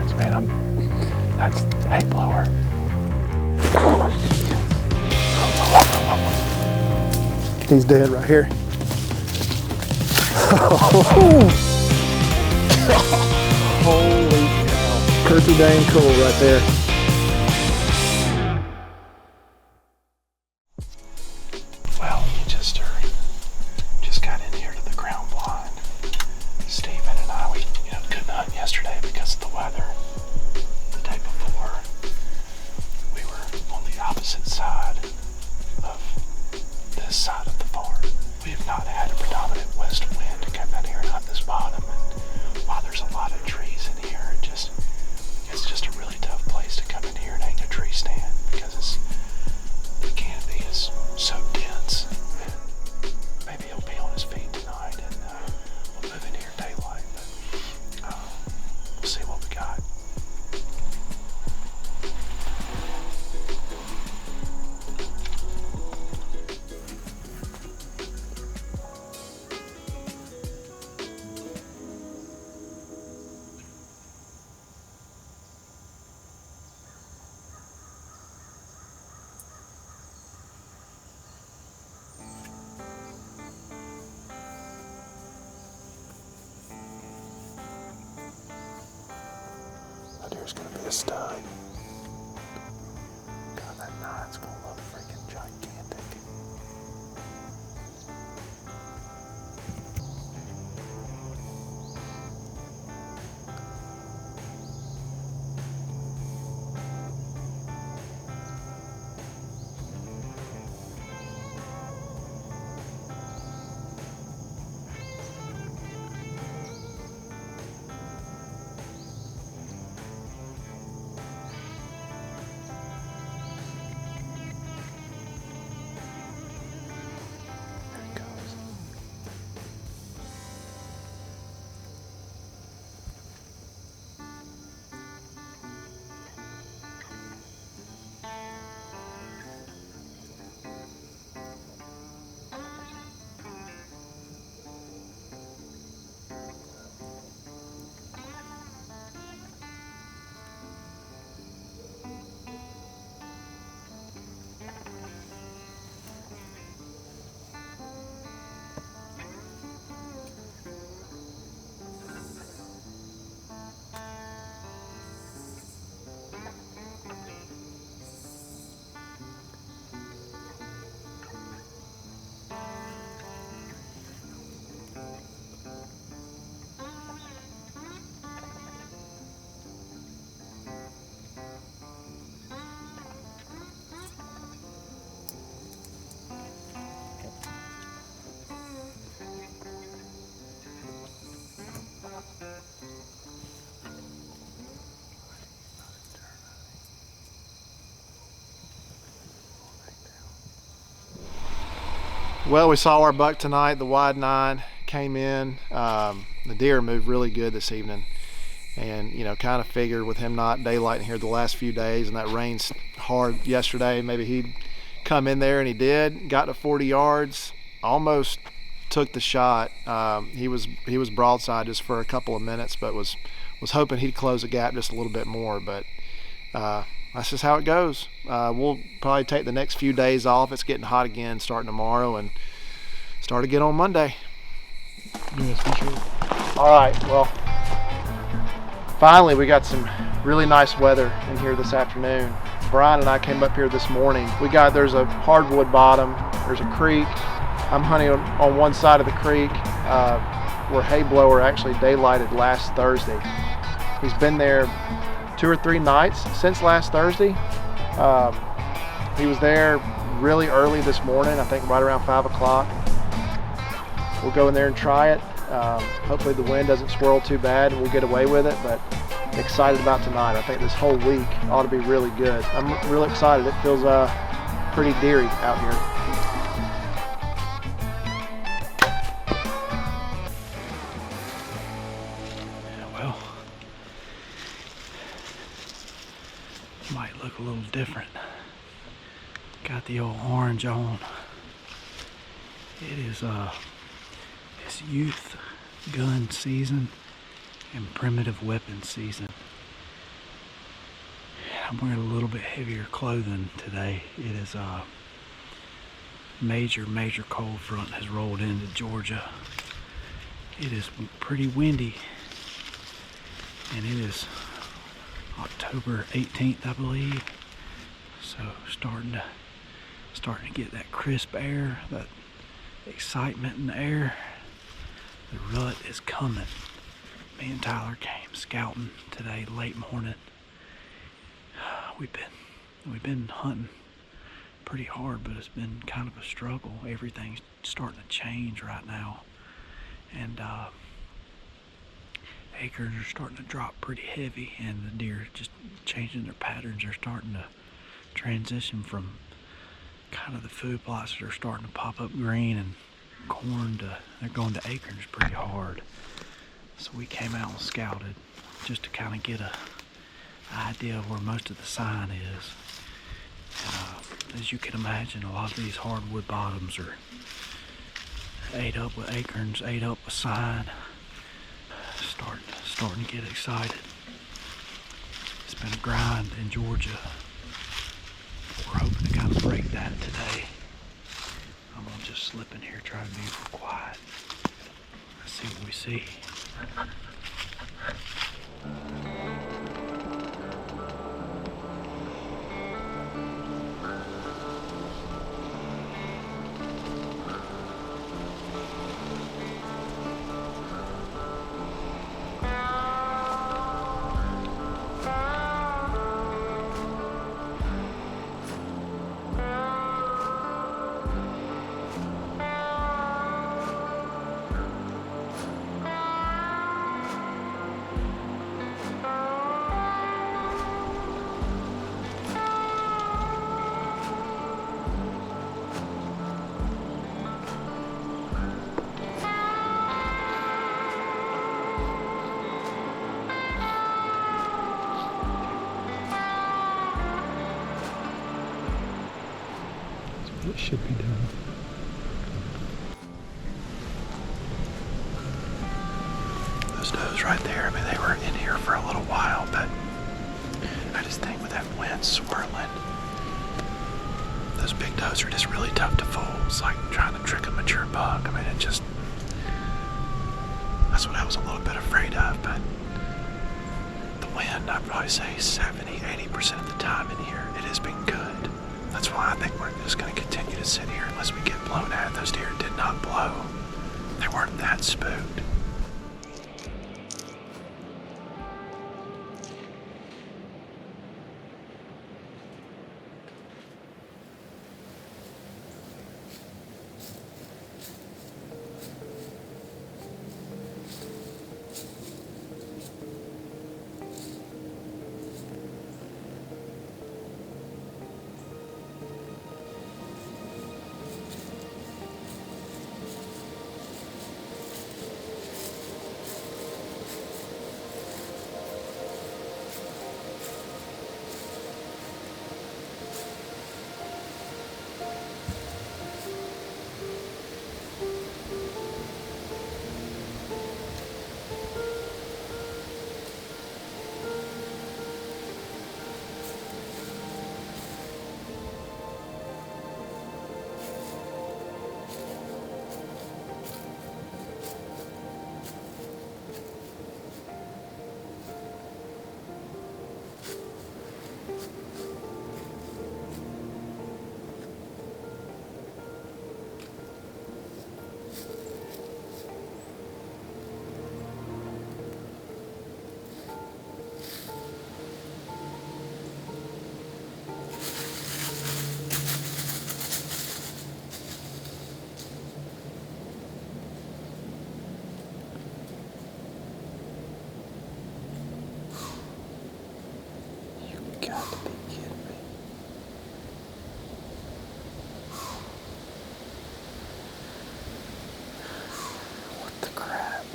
footprints, man. That's Hayblower. He's dead right here. Holy cow. Pretty dang cool right there. Well, we just got in here to the ground blind. Steven and I, we couldn't hunt yesterday because of the weather. The day before, we were on the opposite side of this side of the farm. We have not had a predominant west wind to come in here and hunt this bottom. And while there's a lot of trees in here, it's just a really tough place to come in here and hang a tree stand because the canopy is so dense. And maybe he'll be on his feet tonight and we'll move in here daylight, but we'll see what we got. That deer's gonna be a stud. God, that nine's gonna look freaking gigantic. Well, we saw our buck tonight. The wide 9 came in. The deer moved really good this evening, and kind of figured with him not daylighting here the last few days and that rain's hard yesterday, maybe he'd come in there, and he did. Got to 40 yards, almost took the shot. He was broadside just for a couple of minutes, but was hoping he'd close the gap just a little bit more. But that's just how it goes. We'll probably take the next few days off. It's getting hot again starting tomorrow and start again on Monday. Yes, for sure. All right, well, finally we got some really nice weather in here this afternoon. Brian and I came up here this morning. There's a hardwood bottom, there's a creek. I'm hunting on one side of the creek where Hayblower actually daylighted last Thursday. He's been there 2 or 3 nights since last Thursday. He was there really early this morning, I think right around 5 o'clock. We'll go in there and try it. Hopefully the wind doesn't swirl too bad and we'll get away with it, but excited about tonight. I think this whole week ought to be really good. I'm really excited. It feels pretty deery out here. Well, might look a little different. Got the old orange on. It is it's youth gun season and primitive weapon season. I'm wearing a little bit heavier clothing today. It is a major cold front has rolled into Georgia. It is pretty windy, and it is October 18th, I believe. So starting to get that crisp air, that excitement in the air. The rut is coming. Me and Tyler came scouting today late morning. We've been hunting pretty hard, but it's been kind of a struggle. Everything's starting to change right now, and acres are starting to drop pretty heavy, and the deer just changing their patterns. They're starting to transition from kind of the food plots that are starting to pop up green and corn to they're going to acorns pretty hard. So we came out and scouted just to kind of get a idea of where most of the sign is. As you can imagine, a lot of these hardwood bottoms are ate up with acorns, ate up with sign. Starting to get excited. It's been a grind in Georgia. We're hoping to kind of break that today. I'm gonna just slip in here, try to be real quiet. Let's see what we see. It should be done. Those does right there, I mean, they were in here for a little while, but I just think with that wind swirling, those big does are just really tough to fool. It's like trying to trick a mature buck. I mean, that's what I was a little bit afraid of, but the wind, I'd probably say 70-80% of the time in here, it has been good. That's why I think we're just going to continue to sit here unless we get blown at. Those deer did not blow. They weren't that spooked. Got to be kidding me. What the crap?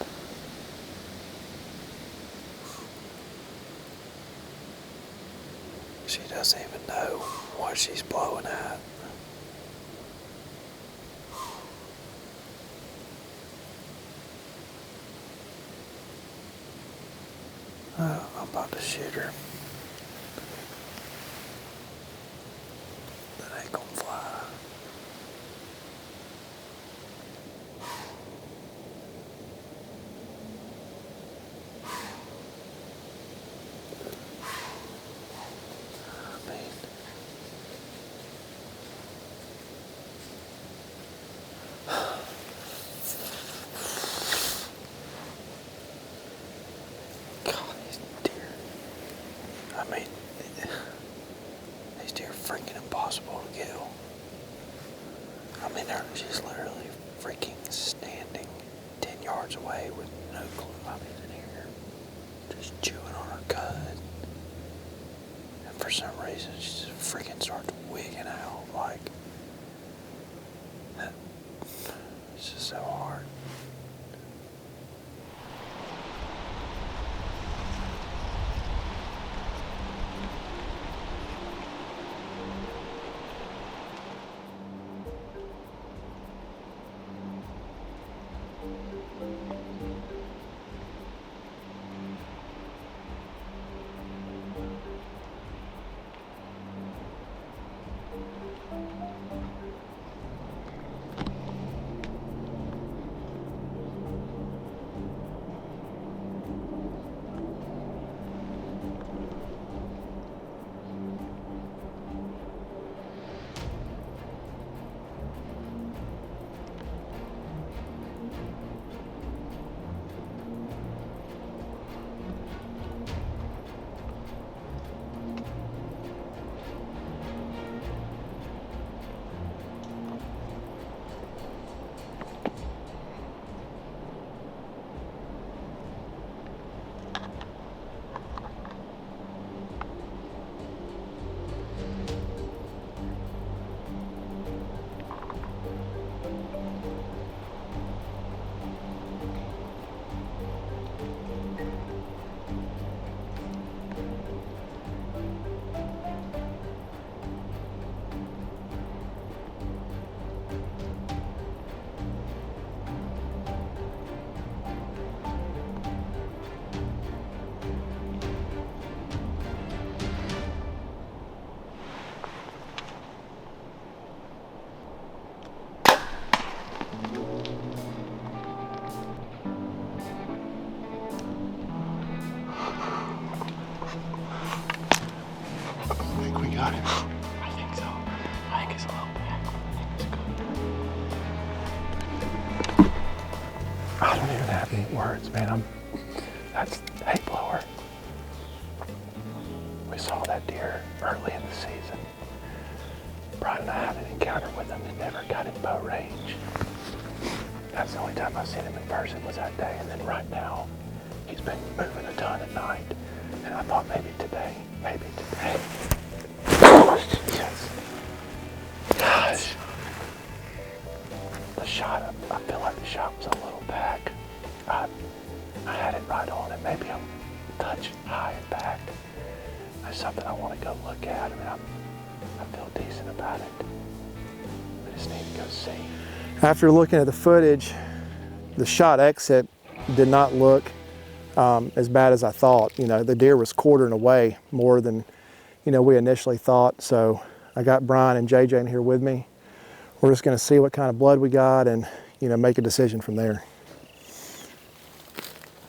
She doesn't even know what she's blowing at. I'm about to shoot her. I mean, these deer are freaking impossible to kill. I mean, they're just literally freaking standing 10 yards away with no clue. I mean, in here, just chewing on her cud. And for some reason, she just freaking starts wigging out like that. It's just so hard. Got it. I think so. I think it's a little bit. It's good. I don't even have any words, man. That's Hayblower. We saw that deer early in the season. Brian and I had an encounter with him and never got in bow range. That's the only time I've seen him in person was that day. And then right now, he's been moving a ton at night. And I thought maybe today. Yes. Gosh. The shot, I feel like the shot was a little back. I had it right on and maybe I'm a touch high and back. That's something I want to go look at. I mean, I feel decent about it. I just need to go see. After looking at the footage, the shot exit did not look as bad as I thought. You know, the deer was quartering away more than we initially thought. So I got Brian and JJ in here with me. We're just going to see what kind of blood we got and make a decision from there.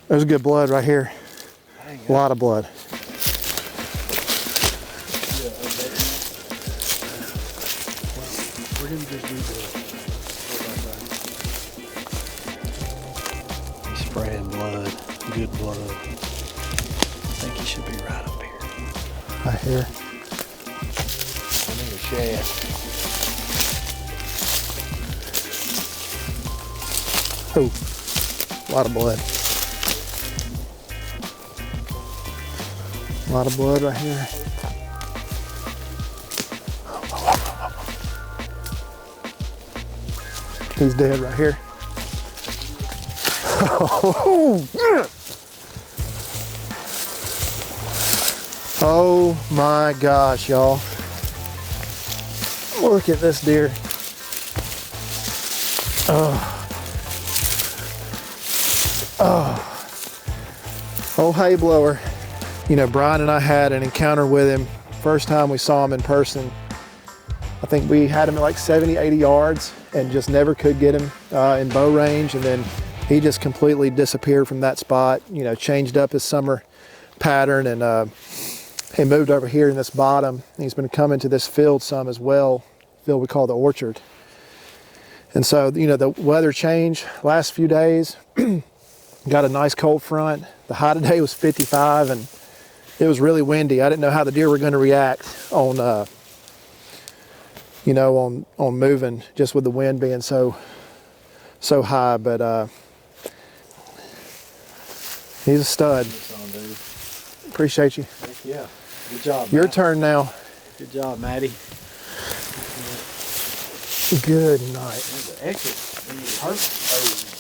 There's good blood right here. A lot of blood. We're going to just do the he's spraying blood, good blood. I think he should be right up here. Right here. I'm in the shed. Oh, a lot of blood. A lot of blood right here. He's dead right here. Oh my gosh, y'all. Look at this deer. Oh, Hayblower. Brian and I had an encounter with him. First time we saw him in person. I think we had him at like 70, 80 yards and just never could get him in bow range. And then he just completely disappeared from that spot, changed up his summer pattern and he moved over here in this bottom. He's been coming to this field some as well, field we call the orchard. And so, the weather changed last few days. Got a nice cold front. The high today was 55 and it was really windy. I didn't know how the deer were going to react on, you know, on moving, just with the wind being so high. But he's a stud. Appreciate you. Heck yeah. Good job. Your Matt. turn now. Good job, Maddie. Good night. There's an exit.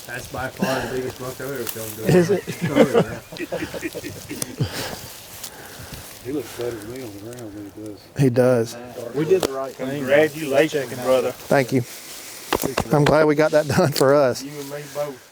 That's by far the biggest buck I've ever filmed. Is it? He looks better than me on the ground than he does. He does. We did the right thing. Congratulations, brother. Thank you. I'm glad we got that done for us. You and me both.